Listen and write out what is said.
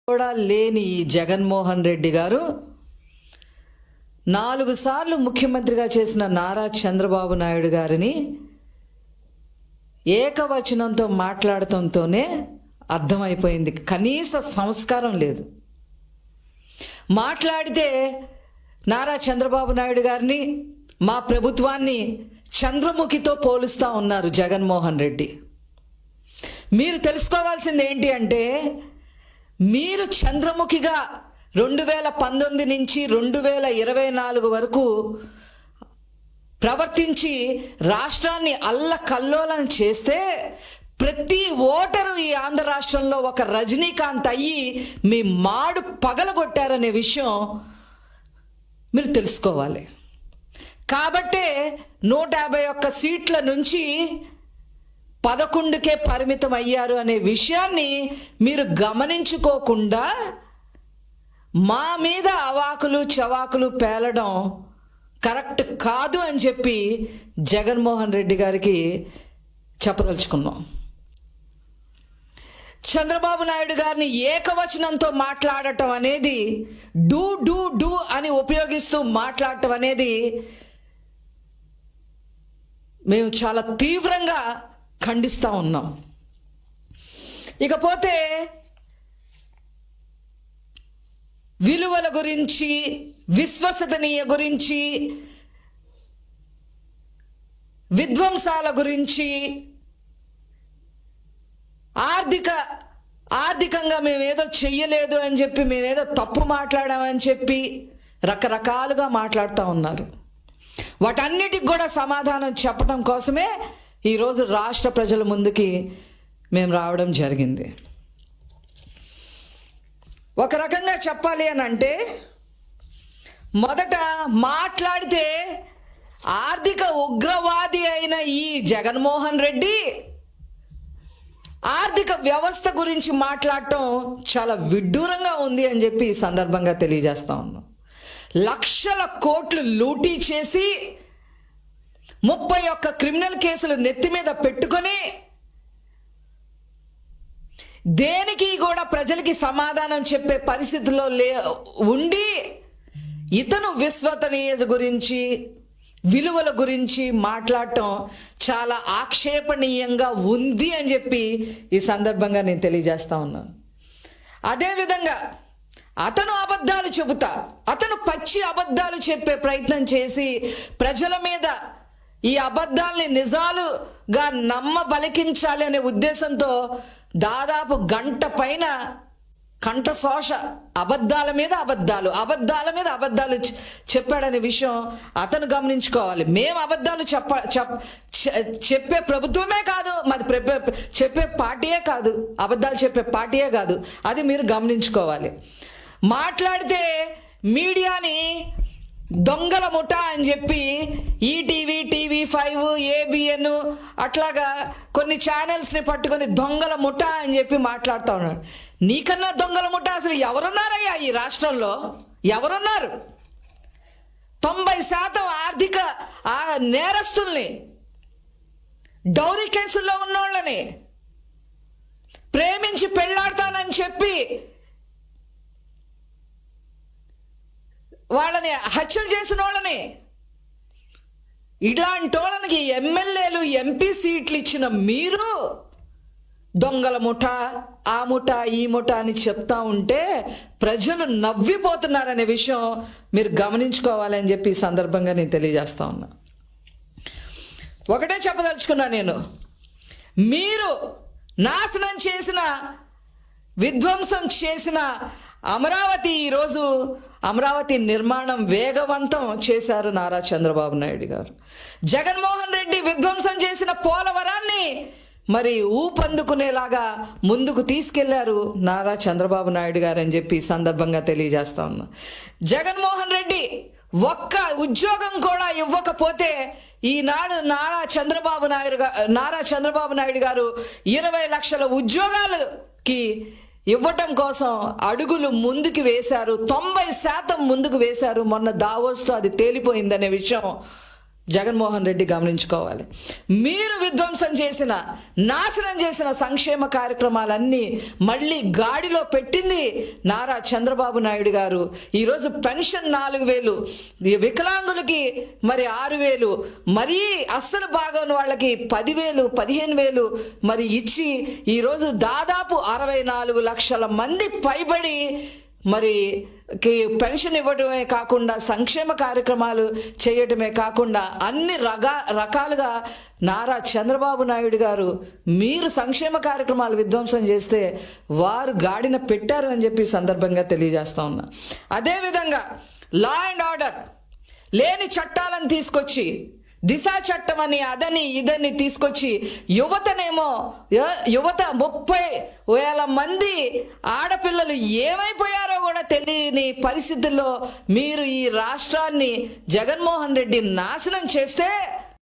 కూడా లేని ఈ జగన్మోహన్ రెడ్డి గారు 4 సార్లు ముఖ్యమంత్రిగా చేసిన నారా చంద్రబాబు నాయుడు గారిని ఏకవచనంతో మాట్లాడటంతోనే అర్థమైపోయింది. కనీస సంస్కారం లేదు. మాట్లాడితే నారా చంద్రబాబు నాయుడు గారిని, మా ప్రభుత్వాన్ని చంద్రముఖితో పోలుస్తూ ఉన్నారు జగన్మోహన్ రెడ్డి. మీరు తెలుసుకోవాల్సింది ఏంటి అంటే, మీరు చంద్రముఖిగా 2019 నుంచి 2024 వరకు ప్రవర్తించి రాష్ట్రాన్ని అల్లకల్లోలం చేస్తే ప్రతి ఓటరు ఈ ఆంధ్ర రాష్ట్రంలో ఒక రజనీకాంత్ అయ్యి మీ మాడు పగలగొట్టారనే విషయం మీరు తెలుసుకోవాలి. కాబట్టే 151 సీట్ల నుంచి 11కే పరిమితం అయ్యారు అనే విషయాన్ని మీరు గమనించుకోకుండా మా మీద అవాకులు చవాకులు పేలడం కరెక్ట్ కాదు అని చెప్పి జగన్మోహన్ రెడ్డి గారికి చెప్పదలుచుకున్నాం. చంద్రబాబు నాయుడు గారిని ఏకవచనంతో మాట్లాడటం అనేది, డూ డూ డూ అని ఉపయోగిస్తూ మాట్లాడటం అనేది మేము చాలా తీవ్రంగా ఖండిస్తూ ఉన్నాం. ఇకపోతే విలువల గురించి, విశ్వసనీయ గురించి, విధ్వంసాల గురించి, ఆర్థికంగా మేమేదో చెయ్యలేదు అని చెప్పి, మేమేదో తప్పు మాట్లాడామని చెప్పి రకరకాలుగా మాట్లాడుతూ ఉన్నారు. వాటన్నిటికి కూడా సమాధానం చెప్పడం కోసమే ఈరోజు రాష్ట్ర ప్రజల ముందుకి మేము రావడం జరిగింది. ఒక రకంగా చెప్పాలి అని అంటే, మొదట మాట్లాడితే ఆర్థిక ఉగ్రవాది అయిన ఈ జగన్మోహన్ రెడ్డి ఆర్థిక వ్యవస్థ గురించి మాట్లాడటం చాలా విడ్డూరంగా ఉంది అని చెప్పి ఈ సందర్భంగా తెలియజేస్తా ఉన్నాం. లక్షల కోట్లు లూటీ చేసి 31 క్రిమినల్ కేసులు నెత్తి మీద పెట్టుకొని దేనికి కూడా ప్రజలకి సమాధానం చెప్పే పరిస్థితిలో ఉండి ఇతను విశ్వసనీయత గురించి, విలువల గురించి మాట్లాడటం చాలా ఆక్షేపణీయంగా ఉంది అని చెప్పి ఈ సందర్భంగా నేను తెలియజేస్తా ఉన్నాను. అదేవిధంగా అతను అబద్ధాలు చెబుతా, అతను పచ్చి అబద్ధాలు చెప్పే ప్రయత్నం చేసి ప్రజల మీద ఈ అబద్ధాలని నిజాలుగా బలికించాలి అనే ఉద్దేశంతో దాదాపు గంట పైన కంఠశోష అబద్ధాల మీద అబద్ధాలు చెప్పాడనే విషయం అతను గమనించుకోవాలి. మేము అబద్ధాలు చెప్పే ప్రభుత్వమే కాదు, మాది చెప్పే పార్టీయే కాదు, అబద్ధాలు చెప్పే పార్టీయే కాదు. అది మీరు గమనించుకోవాలి. మాట్లాడితే మీడియాని దొంగల ముఠా అని చెప్పి ఈటీవీ, TV5, ABN అట్లాగా కొన్ని ఛానల్స్ని పట్టుకొని దొంగల ముఠా అని చెప్పి మాట్లాడుతూ ఉన్నాడు. నీకన్నా దొంగల ముఠా అసలు ఎవరున్నారయ్యా ఈ రాష్ట్రంలో? ఎవరున్నారు? 90% ఆర్థిక నేరస్తుల్ని, డౌరీ కేసుల్లో ఉన్నోళ్ళని, ప్రేమించి పెళ్ళాడతానని చెప్పి వాళ్ళని హత్యలు చేసిన వాళ్ళని, ఇలాంటి వాళ్ళకి ఎమ్మెల్యేలు, MP సీట్లు ఇచ్చిన మీరు దొంగల ముఠా, ఆ ముఠా, ఈ ముఠా అని చెప్తా ఉంటే ప్రజలు నవ్విపోతున్నారనే విషయం మీరు గమనించుకోవాలని చెప్పి ఈ సందర్భంగా నేను తెలియజేస్తా ఉన్నా. ఒకటే చెప్పదలుచుకున్నా నేను, మీరు నాశనం చేసిన, విధ్వంసం చేసిన అమరావతి, ఈరోజు అమరావతి నిర్మాణం వేగవంతం చేశారు నారా చంద్రబాబు నాయుడు గారు. జగన్మోహన్ రెడ్డి విధ్వంసం చేసిన పోలవరాన్ని మరి ఊపందుకునేలాగా ముందుకు తీసుకెళ్లారు నారా చంద్రబాబు నాయుడు గారు అని చెప్పి ఈ సందర్భంగా తెలియజేస్తా ఉన్నా. జగన్మోహన్ రెడ్డి ఒక్క ఉద్యోగం కూడా ఇవ్వకపోతే ఈనాడు నారా చంద్రబాబు నాయుడు గారు 20 లక్షల ఉద్యోగాలకి ఇవ్వటం కోసం అడుగులు ముందుకు వేశారు. 90% ముందుకు వేశారు. మొన్న దావోస్తో అది తేలిపోయిందనే విషయం జగన్మోహన్ రెడ్డి గమనించుకోవాలి. మీరు విధ్వంసం చేసిన, నాశనం చేసిన సంక్షేమ కార్యక్రమాలన్నీ మళ్ళీ గాడిలో పెట్టింది నారా చంద్రబాబు నాయుడు గారు. ఈరోజు పెన్షన్ 4,000, వికలాంగులకి మరి 6,000, మరీ అస్సలు బాగోని వాళ్ళకి 10,000, 15,000 మరి ఇచ్చి ఈరోజు దాదాపు 64 లక్షల మంది పైబడి మరి పెన్షన్ ఇవ్వడమే కాకుండా సంక్షేమ కార్యక్రమాలు చేయటమే కాకుండా అన్ని రకాలుగా నారా చంద్రబాబు నాయుడు గారు మీరు సంక్షేమ కార్యక్రమాలు విధ్వంసం చేస్తే వారు గాడిన పెట్టారు అని చెప్పి సందర్భంగా తెలియజేస్తా ఉన్నా. అదేవిధంగా లా అండ్ ఆర్డర్ లేని చట్టాలను తీసుకొచ్చి, దిశా చట్టం అని అదని ఇదని తీసుకొచ్చి యువత 30,000 మంది ఆడపిల్లలు ఏమైపోయారో కూడా తెలియని పరిస్థితుల్లో మీరు ఈ రాష్ట్రాన్ని జగన్మోహన్ రెడ్డి నాశనం చేస్తే